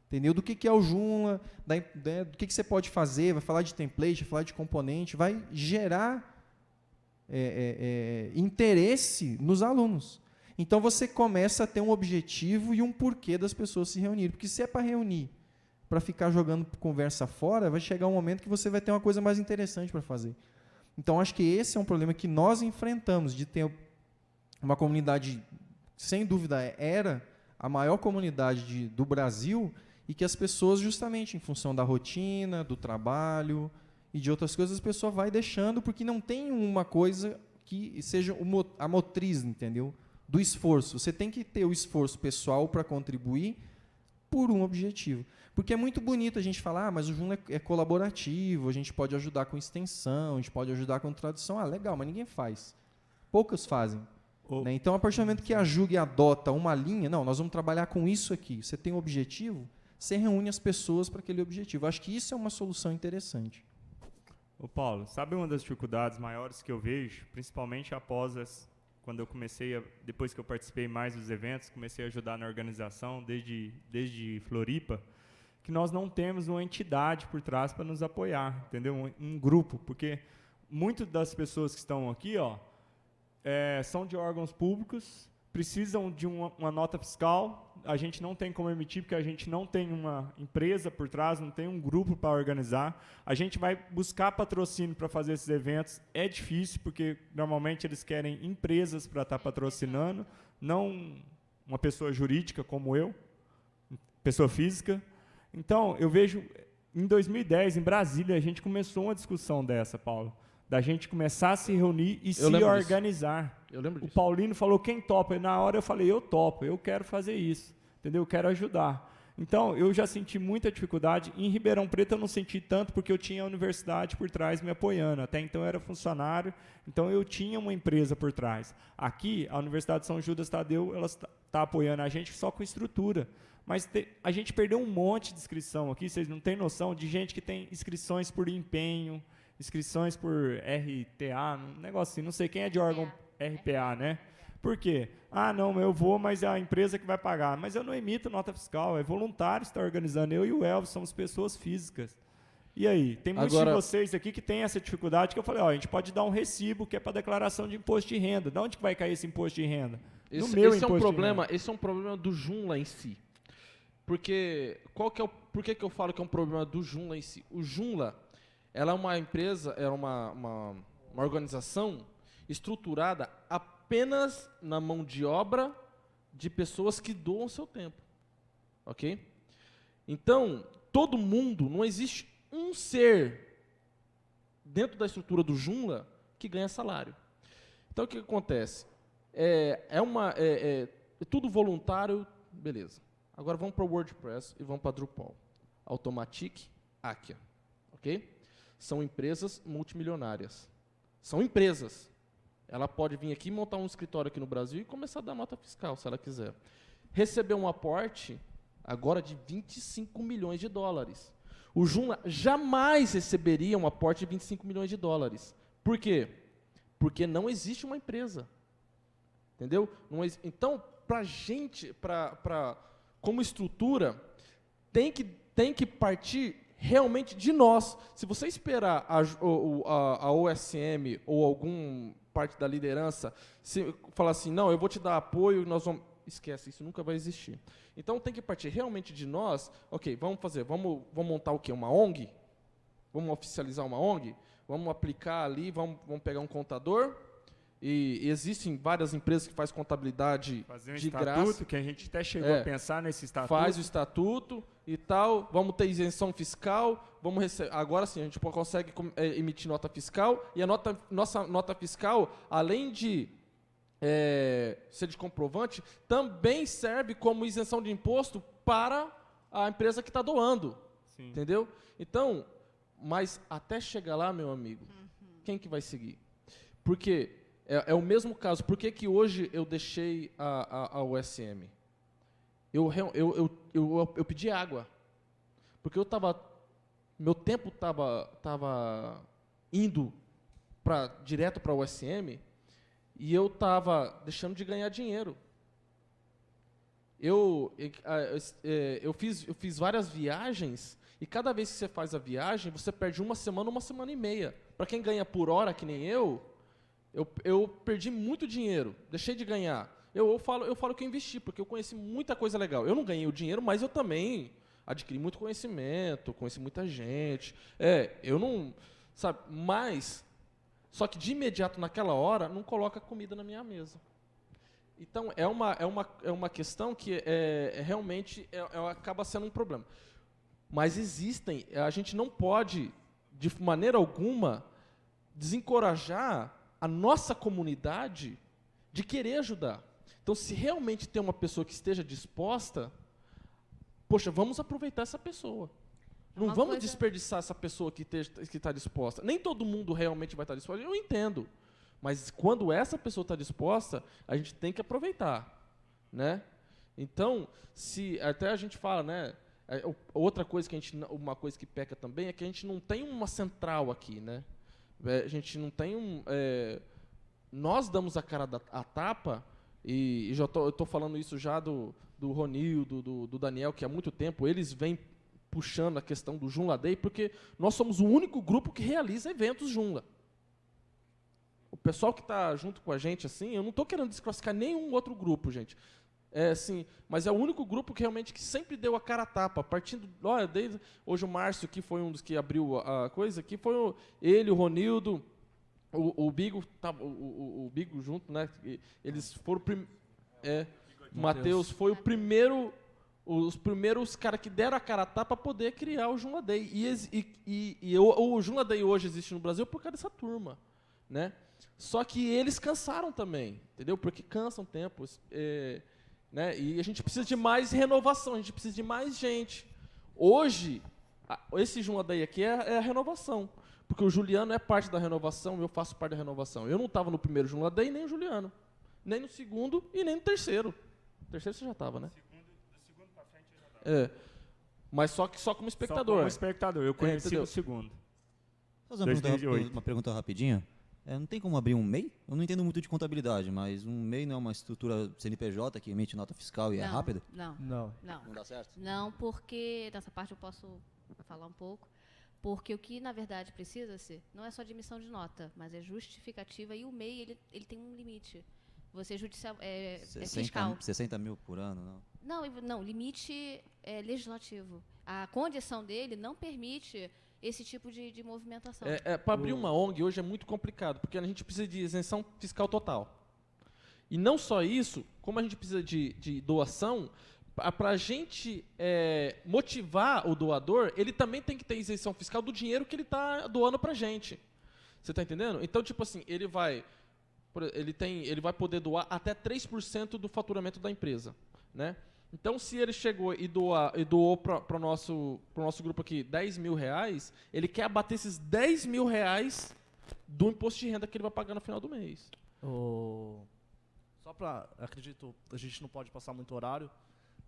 Entendeu? Do que é o Joomla, do que você pode fazer, vai falar de template, vai falar de componente, vai gerar interesse nos alunos. Então, você começa a ter um objetivo e um porquê das pessoas se reunirem. Porque se é para reunir, para ficar jogando conversa fora, vai chegar um momento que você vai ter uma coisa mais interessante para fazer. Então, acho que esse é um problema que nós enfrentamos, de ter uma comunidade, sem dúvida, era a maior comunidade do Brasil, e que as pessoas, justamente em função da rotina, do trabalho e de outras coisas, a pessoa vai deixando, porque não tem uma coisa que seja a motriz, entendeu? Do esforço. Você tem que ter o esforço pessoal para contribuir por um objetivo. Porque é muito bonito a gente falar, mas o Joomla é colaborativo, a gente pode ajudar com extensão, a gente pode ajudar com tradução. Legal, mas ninguém faz. Poucos fazem. Né? Então, a partir do momento que a JUG adota uma linha, não, nós vamos trabalhar com isso aqui. Você tem um objetivo, você reúne as pessoas para aquele objetivo. Acho que isso é uma solução interessante. Ô Paulo, sabe uma das dificuldades maiores que eu vejo, principalmente após quando eu comecei, depois que eu participei mais dos eventos, comecei a ajudar na organização, desde Floripa, que nós não temos uma entidade por trás para nos apoiar, entendeu? Um grupo, porque muitas das pessoas que estão aqui, são de órgãos públicos, precisam de uma nota fiscal, a gente não tem como emitir, porque a gente não tem uma empresa por trás, não tem um grupo para organizar. A gente vai buscar patrocínio para fazer esses eventos. É difícil, porque normalmente eles querem empresas para estar patrocinando, não uma pessoa jurídica como eu, pessoa física. Então, eu vejo, em 2010, em Brasília, a gente começou uma discussão dessa, Paulo, da gente começar a se reunir e se organizar. Eu lembro disso. O Paulino falou, quem topa? E na hora eu falei, eu topo, eu quero fazer isso, entendeu? Eu quero ajudar. Então, eu já senti muita dificuldade. Em Ribeirão Preto eu não senti tanto, porque eu tinha a universidade por trás me apoiando. Até então eu era funcionário, então eu tinha uma empresa por trás. Aqui, a Universidade de São Judas Tadeu, ela está apoiando a gente só com estrutura. Mas a gente perdeu um monte de inscrição aqui, vocês não têm noção, de gente que tem inscrições por empenho, inscrições por RTA, um negócio assim, não sei quem é de órgão RPA, né? Por quê? Ah, não, eu vou, mas é a empresa que vai pagar. Mas eu não emito nota fiscal, é voluntário estar organizando. Eu e o Elvis somos pessoas físicas. E aí? Tem muitos de vocês aqui que têm essa dificuldade, que eu falei, ó, a gente pode dar um recibo que é para declaração de imposto de renda. De onde que vai cair esse imposto de renda? Esse é um problema do Joomla em si. Porque, por que eu falo que é um problema do Joomla em si? O Joomla, ela é uma empresa, é uma organização estruturada apenas na mão de obra de pessoas que doam seu tempo. Ok? Então, todo mundo, não existe um ser dentro da estrutura do Joomla que ganha salário. Então, o que acontece? É tudo voluntário, beleza. Agora vamos para o WordPress e vamos para Drupal. Automatic, Akia. Ok? São empresas multimilionárias. São empresas. Ela pode vir aqui, montar um escritório aqui no Brasil e começar a dar nota fiscal, se ela quiser. Receber um aporte, agora de 25 milhões de dólares. O Joomla jamais receberia um aporte de 25 milhões de dólares. Por quê? Porque não existe uma empresa. Entendeu? Então, para a gente, como estrutura, tem que partir realmente de nós. Se você esperar a OSM ou algum parte da liderança se falar assim, não, eu vou te dar apoio, nós vamos... Esquece, isso nunca vai existir. Então tem que partir realmente de nós. Ok, vamos montar o quê? Uma ONG? Vamos oficializar uma ONG? Vamos aplicar ali, vamos pegar um contador. E existem várias empresas que fazem contabilidade fazer um de estatuto, graça. que a gente até chegou a pensar nesse estatuto. Faz o estatuto e tal, vamos ter isenção fiscal, agora sim, a gente consegue emitir nota fiscal, e nossa nota fiscal, além de ser de comprovante, também serve como isenção de imposto para a empresa que está doando. Sim. Entendeu? Então, mas até chegar lá, meu amigo, quem que vai seguir? Porque... É o mesmo caso. Por que hoje eu deixei a USM? Eu pedi água. Porque meu tempo estava indo direto para a USM e eu estava deixando de ganhar dinheiro. Eu fiz várias viagens e cada vez que você faz a viagem, você perde uma semana e meia. Para quem ganha por hora, que nem eu perdi muito dinheiro, deixei de ganhar. Eu falo que eu investi, porque eu conheci muita coisa legal. Eu não ganhei o dinheiro, mas eu também adquiri muito conhecimento, conheci muita gente. Eu não... Sabe, mas... Só que de imediato, naquela hora, não coloca comida na minha mesa. Então, é uma questão que realmente acaba sendo um problema. Mas a gente não pode, de maneira alguma, desencorajar a nossa comunidade de querer ajudar. Então, se realmente tem uma pessoa que esteja disposta, poxa, vamos aproveitar essa pessoa. Não vamos desperdiçar essa pessoa que está disposta. Nem todo mundo realmente vai estar disposto, eu entendo. Mas quando essa pessoa está disposta, a gente tem que aproveitar. Né? Então, até a gente fala, né? Outra coisa uma coisa que peca também é que a gente não tem uma central aqui, né? A gente não tem nós damos a cara a tapa, e eu estou falando isso já do Ronildo, do Daniel, que há muito tempo eles vêm puxando a questão do Joomla Day, porque nós somos o único grupo que realiza eventos Joomla. pessoal que está junto com a gente, assim, eu não estou querendo desclassificar nenhum outro grupo, gente. Assim, mas é o único grupo que realmente que sempre deu a cara a tapa, partindo, olha, desde hoje o Márcio, que foi um dos que abriu a coisa, que foi ele, o Ronildo, o Bigo, o Bigo junto, né? Eles foram o Matheus foi o primeiro, os primeiros caras que deram a cara a tapa para poder criar o Joomla Day. E o Joomla Day hoje existe no Brasil por causa dessa turma, né? Só que eles cansaram também, entendeu? Porque cansam tempo. Né? E a gente precisa de mais renovação, a gente precisa de mais gente. Hoje, esse Joomla Day aqui é a renovação. Porque o Juliano é parte da renovação, eu faço parte da renovação. Eu não estava no primeiro Joomla Day, nem o Juliano. Nem no segundo e nem no terceiro. No terceiro você já estava, né? Do segundo para frente eu já estava. Mas só como espectador. Só como espectador, eu conheci o segundo. Fazer uma pergunta rapidinha. Não tem como abrir um MEI? Eu não entendo muito de contabilidade, mas um MEI não é uma estrutura CNPJ que emite nota fiscal e é rápida? Não. Não. Não dá certo? Não, porque nessa parte eu posso falar um pouco. Porque o que, na verdade, precisa-se não é só de emissão de nota, mas é justificativa e o MEI ele tem um limite. Você é fiscal. 60 mil por ano, não? Não, limite legislativo. A condição dele não permite esse tipo de movimentação. Para abrir uma ONG hoje é muito complicado, porque a gente precisa de isenção fiscal total. E não só isso, como a gente precisa de doação, para a gente motivar o doador, ele também tem que ter isenção fiscal do dinheiro que ele está doando para a gente. Você está entendendo? Então, tipo assim, ele vai poder doar até 3% do faturamento da empresa, né? Então, se ele chegou e doou para o nosso grupo aqui 10 mil reais, ele quer abater esses 10 mil reais do imposto de renda que ele vai pagar no final do mês. Só para, acredito, a gente não pode passar muito horário,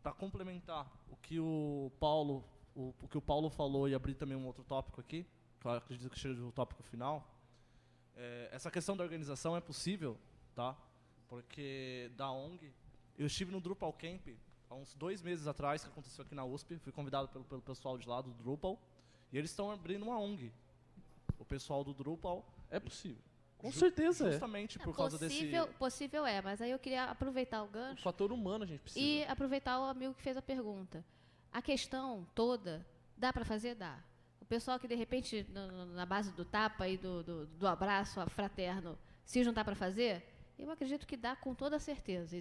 para complementar o que o Paulo falou e abrir também um outro tópico aqui, que eu acredito que seja o tópico final. Essa questão da organização é possível, tá? Porque da ONG, eu estive no Drupal Camp há uns 2 meses atrás, que aconteceu aqui na USP, fui convidado pelo pessoal de lá do Drupal, e eles estão abrindo uma ONG. O pessoal do Drupal. É possível. Com certeza justamente por causa desse... Possível mas aí eu queria aproveitar o gancho... O fator humano a gente precisa. E aproveitar o amigo que fez a pergunta. A questão toda, dá para fazer? Dá. O pessoal que, de repente, na base do tapa e do abraço fraterno, se juntar para fazer... Eu acredito que dá com toda certeza.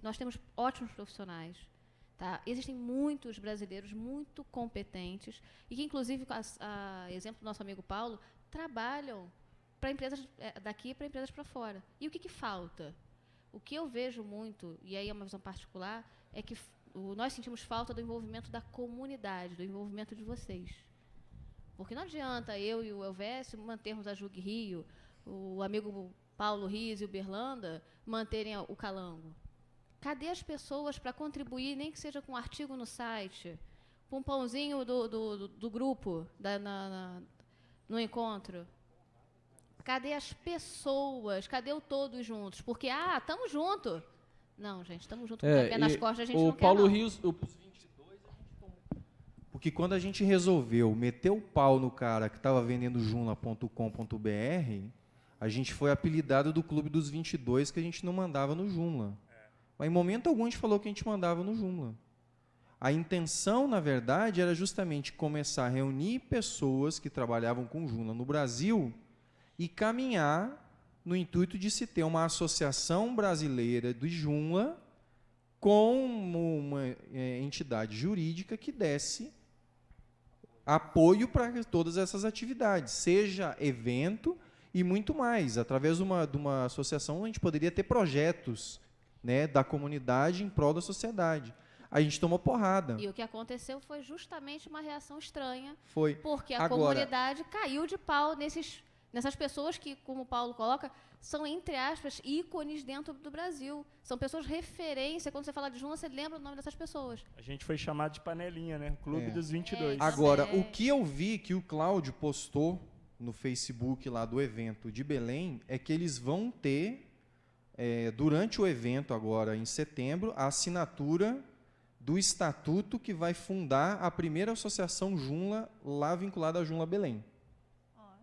Nós temos ótimos profissionais. Tá? Existem muitos brasileiros muito competentes e que, inclusive, exemplo do nosso amigo Paulo, trabalham para empresas daqui para empresas para fora. E o que falta? O que eu vejo muito, e aí é uma visão particular, é que nós sentimos falta do envolvimento da comunidade, do envolvimento de vocês. Porque não adianta eu e o Elvésio mantermos a Jug Rio, o amigo Paulo Riz e o Berlanda manterem o Calango. Cadê as pessoas para contribuir, nem que seja com um artigo no site, com um pãozinho do grupo no encontro? Cadê as pessoas? Cadê o todos juntos? Porque, estamos juntos. Não, gente, estamos juntos com o pé nas costas, a gente não quer, Paulo não. Rios, Porque quando a gente resolveu meter o pau no cara que estava vendendo joomla.com.br, a gente foi apelidado do Clube dos 22, que a gente não mandava no Joomla. Mas em momento algum a gente falou que a gente mandava no Joomla. A intenção, na verdade, era justamente começar a reunir pessoas que trabalhavam com Joomla no Brasil e caminhar no intuito de se ter uma associação brasileira do Joomla com uma entidade jurídica que desse apoio para todas essas atividades, seja evento e muito mais. Através de uma associação, a gente poderia ter projetos, né, da comunidade em prol da sociedade. A gente tomou porrada. E o que aconteceu foi justamente uma reação estranha. Foi. Porque a comunidade caiu de pau nessas pessoas que, como o Paulo coloca, são, entre aspas, ícones dentro do Brasil. São pessoas referência. Quando você fala de Joomla, você lembra o nome dessas pessoas. A gente foi chamado de panelinha, né? Clube dos 22. Agora, o que eu vi que o Cláudio postou no Facebook lá do evento de Belém é que eles vão ter, durante o evento agora em setembro, a assinatura do estatuto que vai fundar a primeira associação Joomla lá vinculada a Joomla Belém.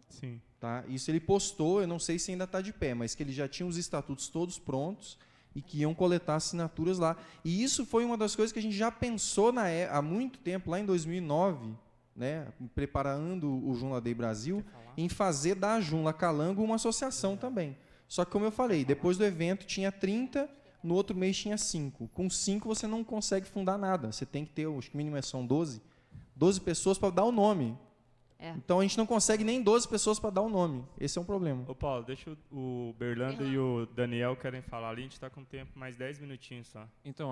Sim. Tá? Isso ele postou, eu não sei se ainda está de pé, mas que ele já tinha os estatutos todos prontos e que iam coletar assinaturas lá. E isso foi uma das coisas que a gente já pensou há muito tempo, lá em 2009, né, preparando o Joomla Day Brasil, em fazer da Joomla Calango uma associação também. Só que, como eu falei, depois do evento tinha 30, no outro mês tinha 5. Com 5 você não consegue fundar nada. Você tem que ter, acho que o mínimo são 12 pessoas para dar o nome. Então a gente não consegue nem 12 pessoas para dar o nome. Esse é um problema. Ô Paulo, deixa o Berlando e o Daniel querem falar ali, a gente está com tempo, mais 10 minutinhos só. Então,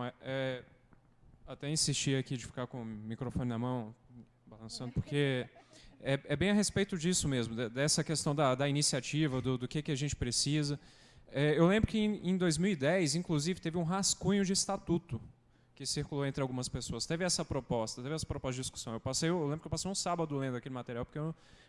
até insisti aqui de ficar com o microfone na mão, balançando, porque é bem a respeito disso mesmo, dessa questão da iniciativa, do que a gente precisa. Eu lembro que em 2010, inclusive, teve um rascunho de estatuto que circulou entre algumas pessoas. Teve essa proposta de discussão. Eu lembro que eu passei um sábado lendo aquele material, porque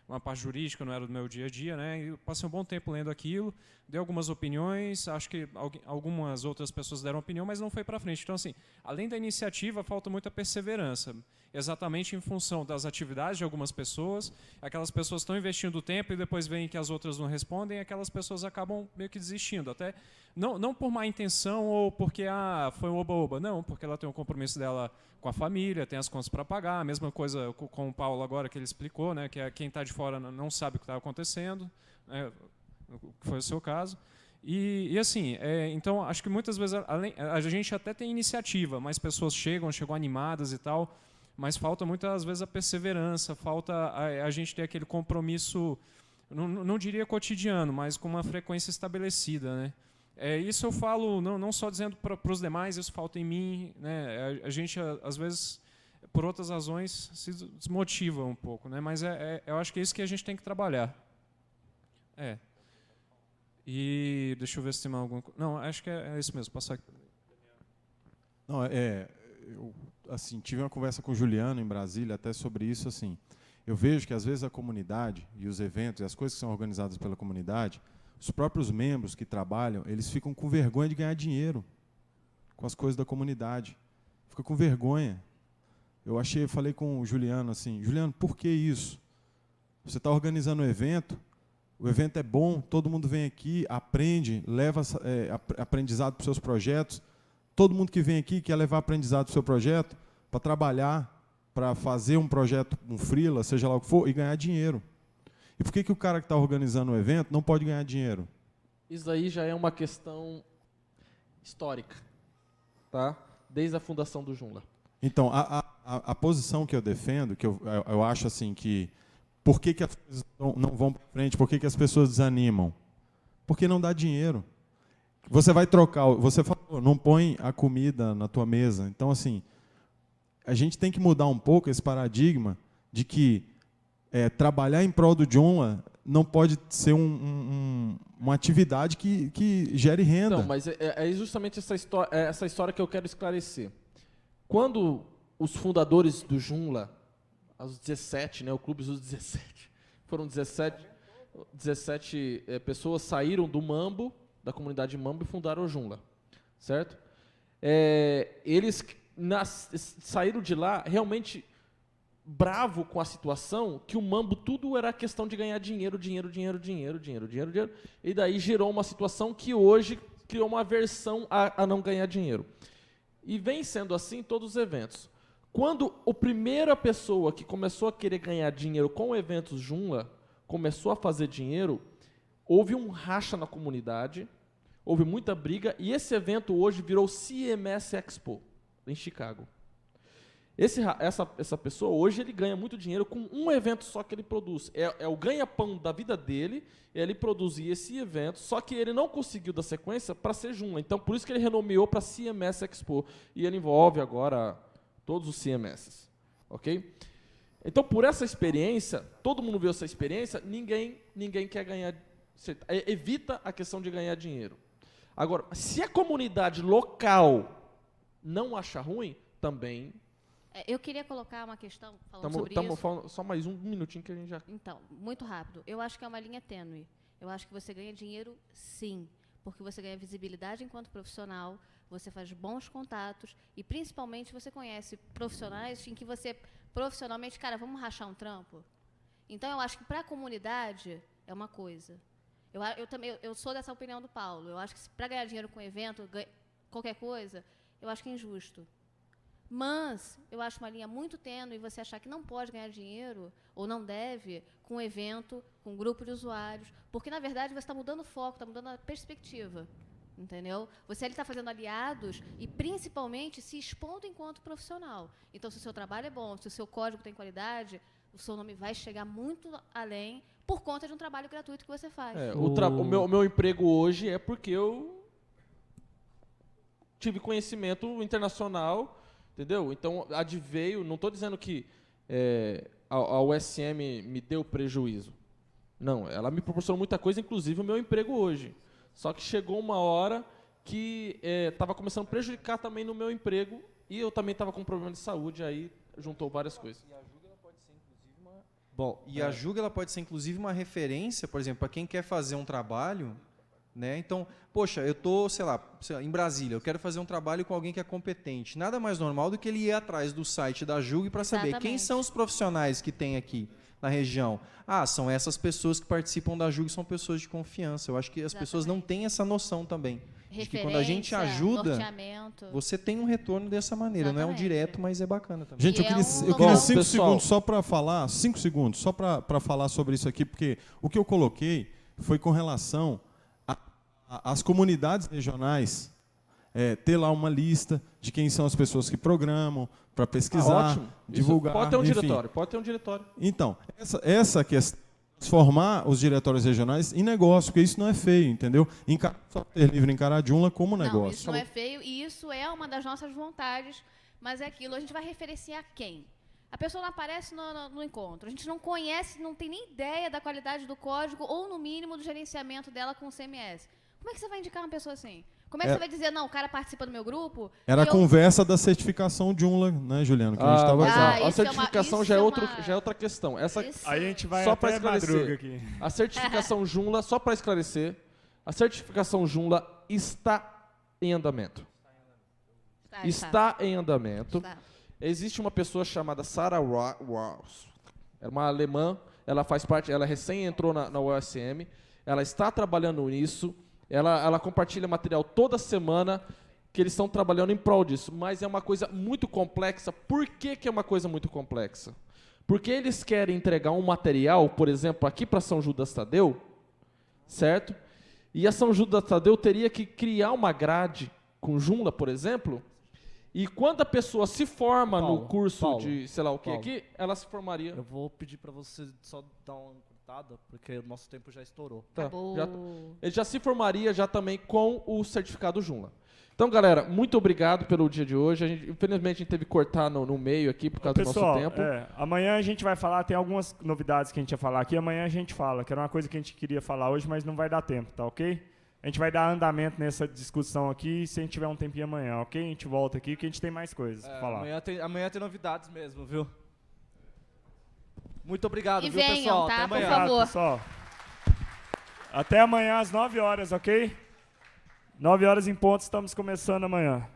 uma parte jurídica não era do meu dia a dia, né? E eu passei um bom tempo lendo aquilo, dei algumas opiniões, acho que algumas outras pessoas deram opinião, mas não foi para frente. Então, assim, além da iniciativa, falta muita perseverança, exatamente em função das atividades de algumas pessoas. Aquelas pessoas estão investindo tempo e depois veem que as outras não respondem, e aquelas pessoas acabam meio que desistindo. Até não por má intenção ou porque foi um oba-oba, não, porque ela tem um compromisso dela com a família, tem as contas para pagar. A mesma coisa com o Paulo agora, que ele explicou, né, que quem está de fora não sabe o que está acontecendo, né, que foi o seu caso. E assim, então, acho que muitas vezes a gente até tem iniciativa, mas pessoas chegam animadas e tal, mas falta muitas vezes a perseverança, falta a gente ter aquele compromisso, não diria cotidiano, mas com uma frequência estabelecida, né? Isso eu falo não só dizendo para os demais, isso falta em mim, né? A gente, às vezes, por outras razões, se desmotiva um pouco, né? Mas eu acho que é isso que a gente tem que trabalhar. E deixa eu ver se tem mais alguma coisa. Não, acho que é isso mesmo. Passar aqui. Não, eu assim, tive uma conversa com o Juliano em Brasília até sobre isso. Assim, eu vejo que às vezes a comunidade e os eventos e as coisas que são organizadas pela comunidade, os próprios membros que trabalham, eles ficam com vergonha de ganhar dinheiro com as coisas da comunidade. Fica com vergonha. Eu falei com o Juliano assim, Juliano, por que isso? Você está organizando um evento, o evento é bom, todo mundo vem aqui, aprende, leva aprendizado para os seus projetos. Todo mundo que vem aqui quer levar aprendizado para o seu projeto, para trabalhar, para fazer um projeto, um freela, seja lá o que for, e ganhar dinheiro. E por que o cara que está organizando o evento não pode ganhar dinheiro? Isso aí já é uma questão histórica, tá? Desde a fundação do Joomla. Então, a posição que eu defendo, que eu acho assim que por que as coisas não vão para frente, por que as pessoas desanimam? Porque não dá dinheiro. Você vai trocar, você falou, não põe a comida na tua mesa. Então, assim, a gente tem que mudar um pouco esse paradigma de que trabalhar em prol do Joomla não pode ser uma atividade que gere renda. Não, mas é justamente essa história que eu quero esclarecer. Quando os fundadores do Joomla, aos 17, né, o clube dos 17, foram 17 pessoas saíram do Mambo, da comunidade Mambo, e fundaram o Joomla, certo? Eles saíram de lá realmente bravo com a situação, que o Mambo tudo era questão de ganhar dinheiro, e daí gerou uma situação que hoje criou uma aversão a não ganhar dinheiro. E vem sendo assim em todos os eventos. Quando a primeira pessoa que começou a querer ganhar dinheiro com eventos Joomla começou a fazer dinheiro, houve um racha na comunidade, houve muita briga, e esse evento hoje virou CMS Expo, em Chicago. Essa pessoa, hoje, ele ganha muito dinheiro com um evento só que ele produz. É o ganha-pão da vida dele, ele produzir esse evento, só que ele não conseguiu dar sequência para ser Joomla. Então, por isso que ele renomeou para CMS Expo. E ele envolve agora todos os CMS. Ok? Então, por essa experiência, todo mundo viu essa experiência, ninguém quer ganhar. Evita a questão de ganhar dinheiro. Agora, se a comunidade local não acha ruim, também. Eu queria colocar uma questão falando sobre isso. Estamos falando só mais um minutinho que a gente já... Então, muito rápido. Eu acho que é uma linha tênue. Eu acho que você ganha dinheiro, sim, porque você ganha visibilidade enquanto profissional, você faz bons contatos e, principalmente, você conhece profissionais em que você, profissionalmente, cara, vamos rachar um trampo? Então, eu acho que para a comunidade é uma coisa. Eu sou dessa opinião do Paulo. Eu acho que para ganhar dinheiro com evento, qualquer coisa, eu acho que é injusto. Mas eu acho uma linha muito tênue você achar que não pode ganhar dinheiro ou não deve com um evento, com um grupo de usuários, porque, na verdade, você está mudando o foco, está mudando a perspectiva. Entendeu? Você está fazendo aliados e, principalmente, se expondo enquanto profissional. Então, se o seu trabalho é bom, se o seu código tem qualidade, o seu nome vai chegar muito além por conta de um trabalho gratuito que você faz. O meu emprego hoje é porque eu tive conhecimento internacional, entendeu? Então, adveio, não estou dizendo que a USM me deu prejuízo. Não, ela me proporcionou muita coisa, inclusive o meu emprego hoje. Só que chegou uma hora que estava começando a prejudicar também no meu emprego e eu também estava com um problema de saúde, aí juntou várias coisas. A Juga ela pode ser inclusive uma referência, por exemplo, para quem quer fazer um trabalho, né? Então, poxa, eu estou, sei lá, em Brasília, eu quero fazer um trabalho com alguém que é competente. Nada mais normal do que ele ir atrás do site da Juga para saber quem são os profissionais que tem aqui na região. São essas pessoas que participam da Juga, são pessoas de confiança. Eu acho que as pessoas não têm essa noção também. De que quando a gente ajuda, você tem um retorno dessa maneira. Não é um direto, mas é bacana também. Gente, eu queria 5 segundos só para falar, 5 segundos só para falar sobre isso aqui, porque o que eu coloquei foi com relação às comunidades regionais, ter lá uma lista de quem são as pessoas que programam, para pesquisar, divulgar. Pode ter um diretório. Então, essa questão, transformar os diretórios regionais em negócio, porque isso não é feio, entendeu? Software livre encarar a Joomla como negócio. Não, isso não é feio e isso é uma das nossas vontades, mas é aquilo, a gente vai referenciar quem? A pessoa não aparece no encontro, a gente não conhece, não tem nem ideia da qualidade do código ou, no mínimo, do gerenciamento dela com o CMS. Como é que você vai indicar uma pessoa assim? Como é que você vai dizer, não, o cara participa do meu grupo? Era a conversa da certificação Joomla, né, Juliano? Que a gente tava a certificação já é outra questão. Aí a gente vai só até madruga aqui. A certificação Joomla, só para esclarecer, a certificação Joomla está em andamento. Está em andamento. Existe uma pessoa chamada Sarah Rouse. É uma alemã, ela faz parte, ela recém entrou na USM, ela está trabalhando nisso. Ela compartilha material toda semana que eles estão trabalhando em prol disso, mas é uma coisa muito complexa. Por que é uma coisa muito complexa? Porque eles querem entregar um material, por exemplo, aqui para São Judas Tadeu, certo? E a São Judas Tadeu teria que criar uma grade com Joomla, por exemplo, e quando a pessoa se forma no curso de sei lá o que aqui, ela se formaria... Eu vou pedir para você só dar uma... porque o nosso tempo já estourou. Ele já se formaria já também com o certificado Joomla. Então, galera, muito obrigado pelo dia de hoje. Infelizmente, a gente teve que cortar no meio aqui por causa do nosso tempo. Amanhã a gente vai falar, tem algumas novidades que a gente ia falar aqui, amanhã a gente fala, que era uma coisa que a gente queria falar hoje, mas não vai dar tempo, tá ok? A gente vai dar andamento nessa discussão aqui, se a gente tiver um tempinho amanhã, ok? A gente volta aqui, que a gente tem mais coisas pra falar. Amanhã tem novidades mesmo, viu? Muito obrigado, viu, pessoal? Tá, até amanhã. por favor. Pessoal. Até amanhã às 9 horas, ok? 9 horas em ponto, estamos começando amanhã.